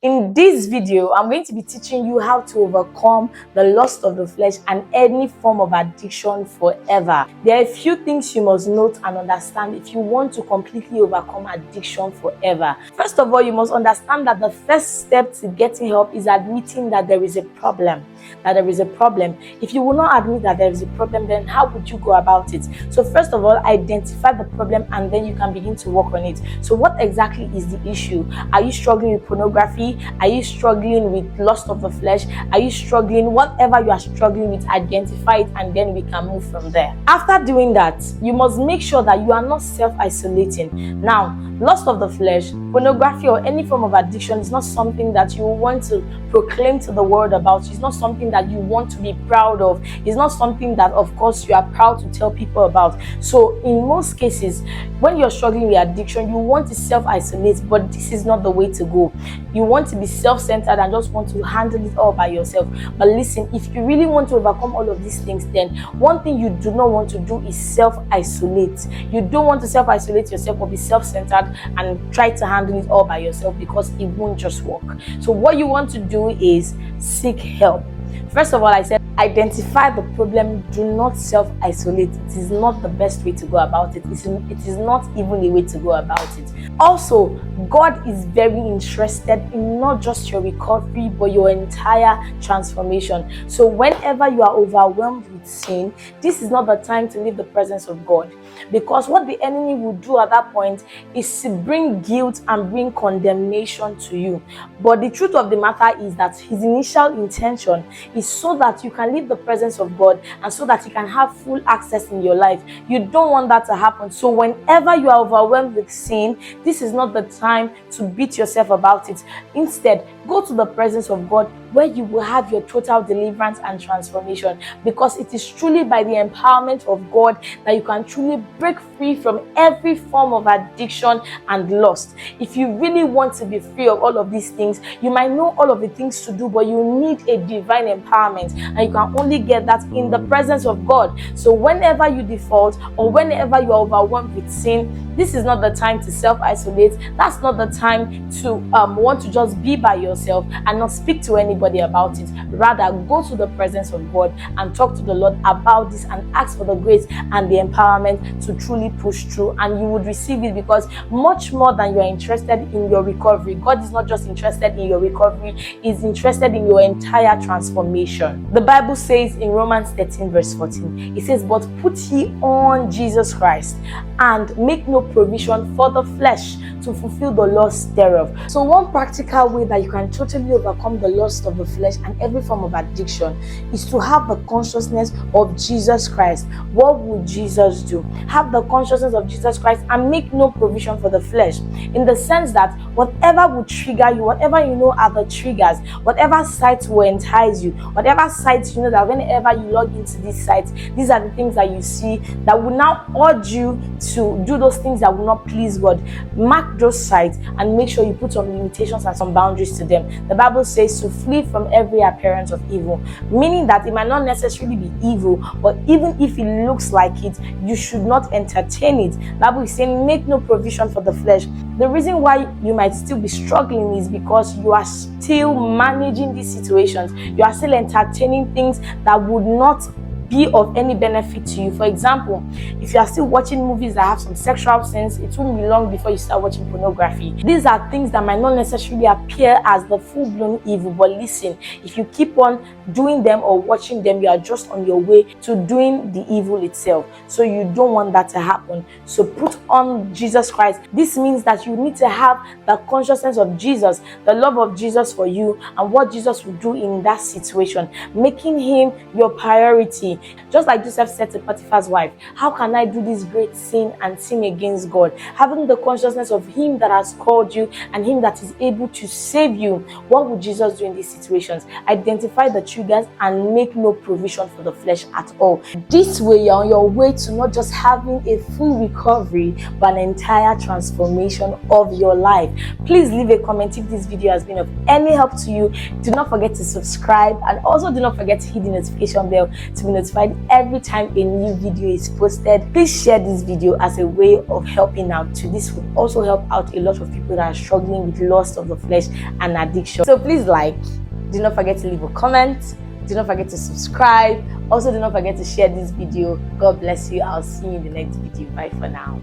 In this video, I'm going to be teaching you how to overcome the lust of the flesh and any form of addiction forever. There are a few things you must note and understand if you want to completely overcome addiction forever. First of all, you must understand that the first step to getting help is admitting that there is a problem. If you will not admit that there is a problem, then how would you go about it? So first of all, identify the problem and then you can begin to work on it. So what exactly is the issue? Are you struggling with pornography? Are you struggling with lust of the flesh? Are you struggling? Whatever you are struggling with, identify it and then we can move from there. After doing that, you must make sure that you are not self-isolating. Now, lust of the flesh, pornography, or any form of addiction is not something that you want to proclaim to the world about. It's not something that you want to be proud of. It's not something that, of course, you are proud to tell people about. So in most cases, when you're struggling with addiction, you want to self-isolate, but this is not the way to go. You want to be self-centered and just want to handle it all by yourself. But listen, if you really want to overcome all of these things, then one thing you do not want to do is self-isolate. You don't want to self-isolate yourself or be self-centered and try to handle it all by yourself, because it won't just work. So what you want to do is seek help. First of all, I said identify the problem. Do not self-isolate. It is not the best way to go about it. It is not even a way to go about it. Also, God is very interested in not just your recovery, but your entire transformation. So whenever you are overwhelmed with sin, this is not the time to leave the presence of God. Because what the enemy will do at that point is to bring guilt and bring condemnation to you. But the truth of the matter is that his initial intention is so that you can leave the presence of God and so that he can have full access in your life. You don't want that to happen. So whenever you are overwhelmed with sin, this is not the time to beat yourself about it. Instead, go to the presence of God, where you will have your total deliverance and transformation, because it is truly by the empowerment of God that you can truly break free from every form of addiction and lust. If you really want to be free of all of these things, you might know all of the things to do, but you need a divine empowerment, and you can only get that in the presence of God. So whenever you default or whenever you are overwhelmed with sin, this is not the time to self-isolate. That's not the time to want to just be by yourself and not speak to anybody about it. Rather, go to the presence of God and talk to the Lord about this and ask for the grace and the empowerment to truly push through, and you would receive it, because much more than you are interested in your recovery, God is not just interested in your recovery, He's interested in your entire transformation. The Bible says in Romans 13 verse 14, it says, "But put ye on Jesus Christ, and make no provision for the flesh to fulfill the lust thereof." So one practical way that you can totally overcome the lust of the flesh and every form of addiction is to have the consciousness of Jesus Christ. What would Jesus do? Have the consciousness of Jesus Christ and make no provision for the flesh, in the sense that whatever would trigger you, whatever you know are the triggers, whatever sites will entice you, whatever sites you know that whenever you log into these sites, these are the things that you see that will now urge you to do those things that will not please God. Mark those sites and make sure you put some limitations and some boundaries to them. The Bible says to flee from every appearance of evil, meaning that it might not necessarily be evil, but even if it looks like it, you should not entertain it. The Bible is saying make no provision for the flesh. The reason why you might still be struggling is because you are still managing these situations. You are still entertaining things that would not be of any benefit to you. For example, if you are still watching movies that have some sexual scenes, it won't be long before you start watching pornography. These are things that might not necessarily appear as the full-blown evil, but listen, if you keep on doing them or watching them, you are just on your way to doing the evil itself. So you don't want that to happen. So put on Jesus Christ. This means that you need to have the consciousness of Jesus, the love of Jesus for you, and what Jesus will do in that situation, making him your priority. Just like Joseph said to Potiphar's wife, how can I do this great sin and sin against God? Having the consciousness of him that has called you and him that is able to save you. What would Jesus do in these situations? Identify the triggers and make no provision for the flesh at all. This way, you're on your way to not just having a full recovery, but an entire transformation of your life. Please leave a comment if this video has been of any help to you. Do not forget to subscribe, and also do not forget to hit the notification bell to be notified notified every time a new video is posted. Please share this video as a way of helping out too. This would also help out a lot of people that are struggling with lust of the flesh and addiction. So please do not forget to leave a comment. Do not forget to subscribe. Also, do not forget to share this video. God bless you. I'll see you in the next video. Bye for now.